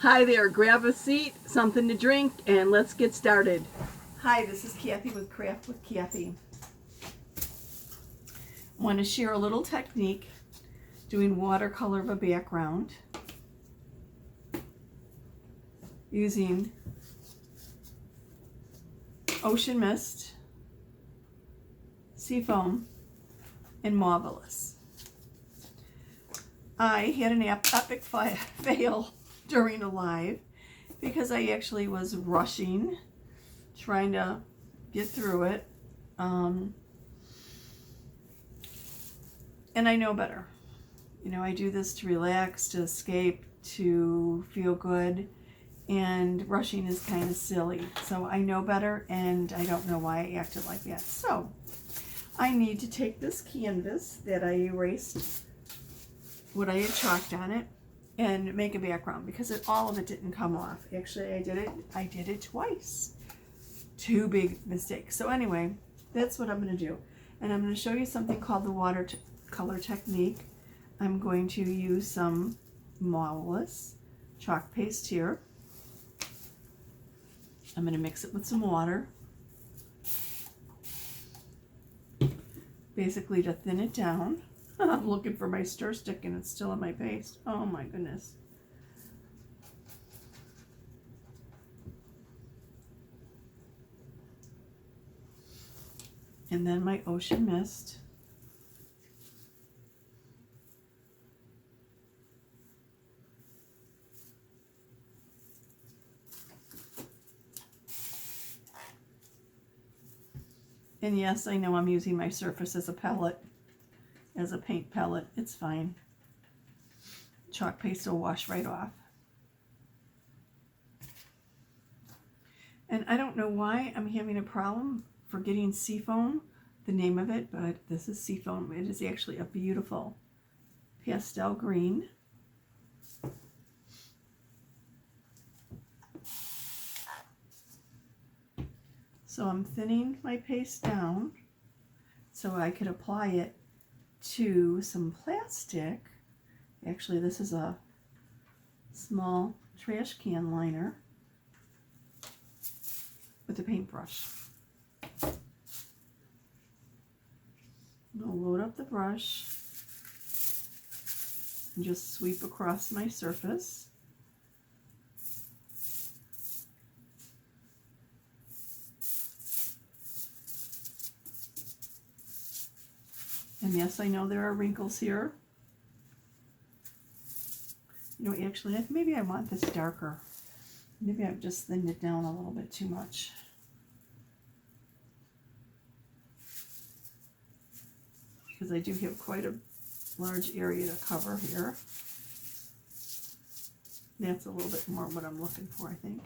Hi there, grab a seat, something to drink, and let's get started. Hi, this is Kathie with Craft with Kathie. I want to share a little technique doing watercolor of a background using ocean mist, seafoam, and marvelous. I had an epic fail during a live because I actually was rushing, trying to get through it, and I know better. You know, I do this to relax, to escape, to feel good, and rushing is kind of silly. So I know better, and I don't know why I acted like that. So I need to take this canvas that I erased what I had chalked on it and make a background because all of it didn't come off. Actually, I did it twice. Two big mistakes. So anyway, that's what I'm going to do. And I'm going to show you something called the watercolor technique. I'm going to use some marvelous chalk paste here. I'm going to mix it with some water, basically to thin it down. I'm looking for my stir stick and it's still in my paste. Oh my goodness. And then my ocean mist. And yes, I know I'm using my surface as a palette, as a paint palette. It's fine. Chalk paste will wash right off. And I don't know why I'm having a problem forgetting seafoam, the name of it, but this is seafoam. It is actually a beautiful pastel green. So I'm thinning my paste down so I could apply it to some plastic. Actually, this is a small trash can liner with a paintbrush. I'll load up the brush and just sweep across my surface. And yes, I know there are wrinkles here. You know, actually, maybe I want this darker. Maybe I've just thinned it down a little bit too much. Because I do have quite a large area to cover here. That's a little bit more what I'm looking for, I think.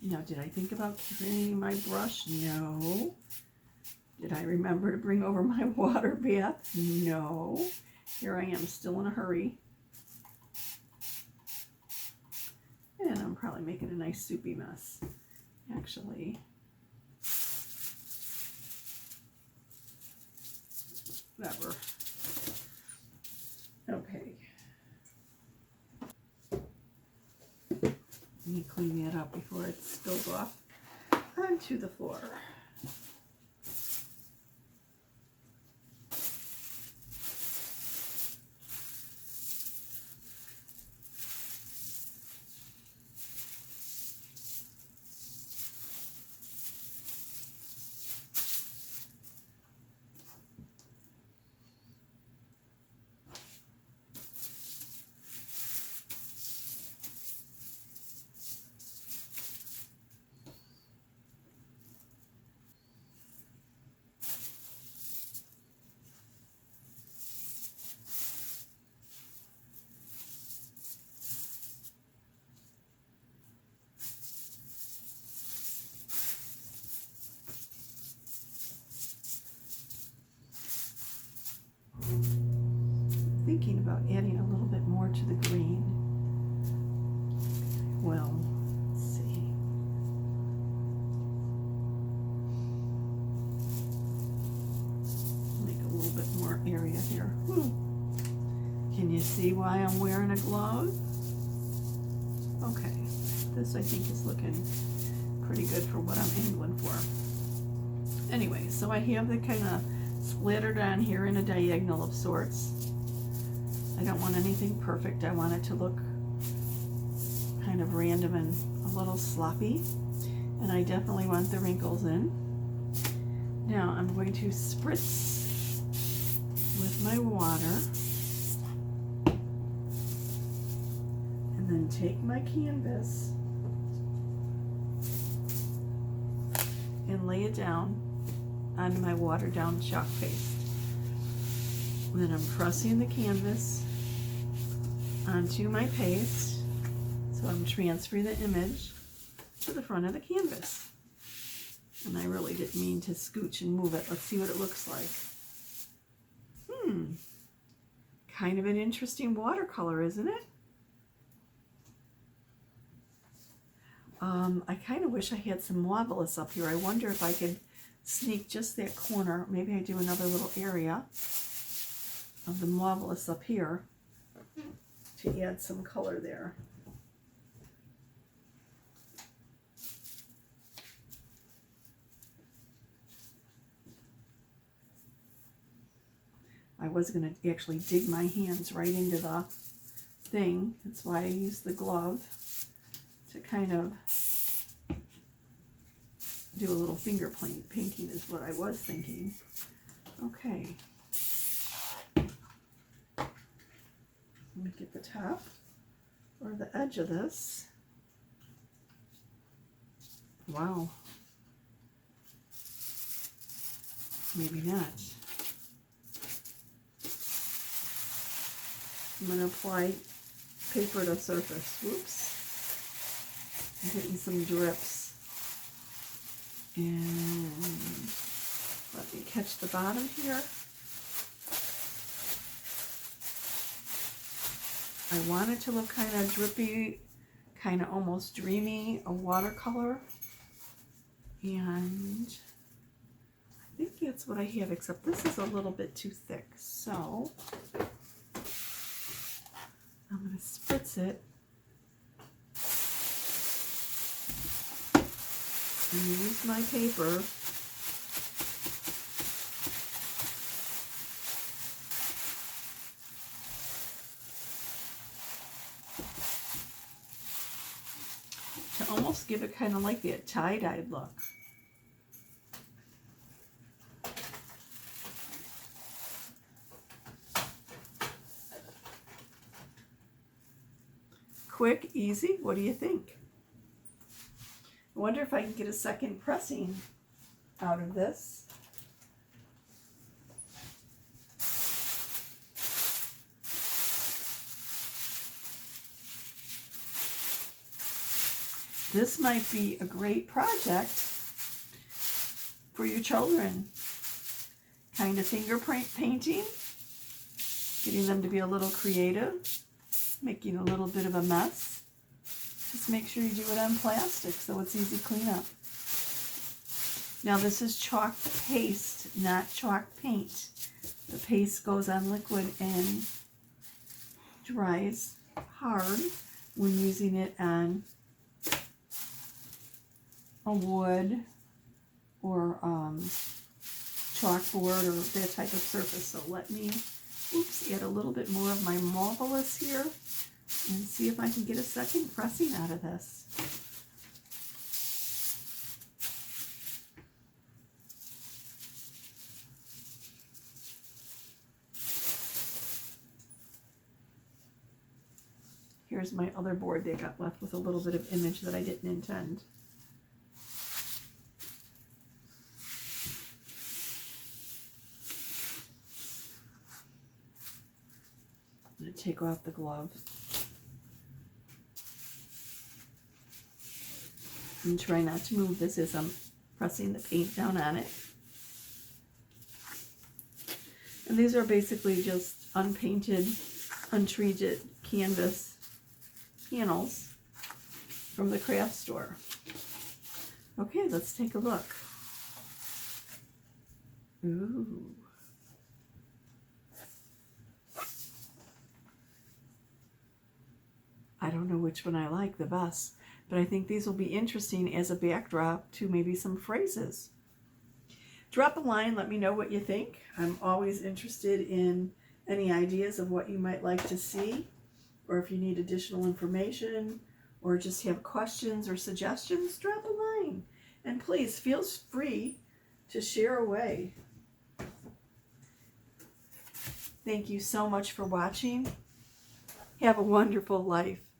Now, did I think about bringing my brush? No. Did I remember to bring over my water bath? No. Here I am, still in a hurry. And I'm probably making a nice soupy mess, actually. Whatever. Okay. Let me clean that up before it spills off onto the floor. Thinking about adding a little bit more to the green. well. Let's see. Make a little bit more area here. Can you see why I'm wearing a glove? Okay, this I think is looking pretty good for what I'm angling for. Anyway, so I have the kind of splattered on here in a diagonal of sorts. I don't want anything perfect. I want it to look kind of random and a little sloppy. And I definitely want the wrinkles in. Now I'm going to spritz with my water. And then take my canvas and lay it down onto my watered down chalk paste. Then I'm pressing the canvas onto my paste, so I'm transferring the image to the front of the canvas. And I really didn't mean to scooch and move it. Let's see what it looks like. Kind of an interesting watercolor, isn't it? I kind of wish I had some marvelous up here. I wonder if I could sneak just that corner. Maybe I do another little area of the marvelous up here to add some color there. I was going to actually dig my hands right into the thing. That's why I used the glove to kind of do a little finger painting is what I was thinking. Okay. Let me get the top or the edge of this. Wow. Maybe not. I'm going to apply paper to surface. Whoops. I'm getting some drips. And let me catch the bottom here. I want it to look kind of drippy, kind of almost dreamy, a watercolor. And I think that's what I have, except this is a little bit too thick. So I'm going to spritz it and use my paper to almost give it kind of like that tie-dyed look. Quick, easy, what do you think? I wonder if I can get a second pressing out of this. This might be a great project for your children. Kind of fingerprint painting, getting them to be a little creative, making a little bit of a mess. Just make sure you do it on plastic so it's easy to clean up. Now this is chalk paste, not chalk paint. The paste goes on liquid and dries hard when using it on a wood or chalkboard or that type of surface. So let me, add a little bit more of my marvelous here and see if I can get a second pressing out of this. Here's my other board that got left with a little bit of image that I didn't intend. I'm going to take off the glove. And try not to move this as I'm pressing the paint down on it. And these are basically just unpainted, untreated canvas panels. from the craft store. Okay, let's take a look. Ooh. I don't know which one I like the best, but I think these will be interesting as a backdrop to maybe some phrases. Drop a line, let me know what you think. I'm always interested in any ideas of what you might like to see, or if you need additional information, or just have questions or suggestions, drop a line. And please feel free to share away. Thank you so much for watching. Have a wonderful life.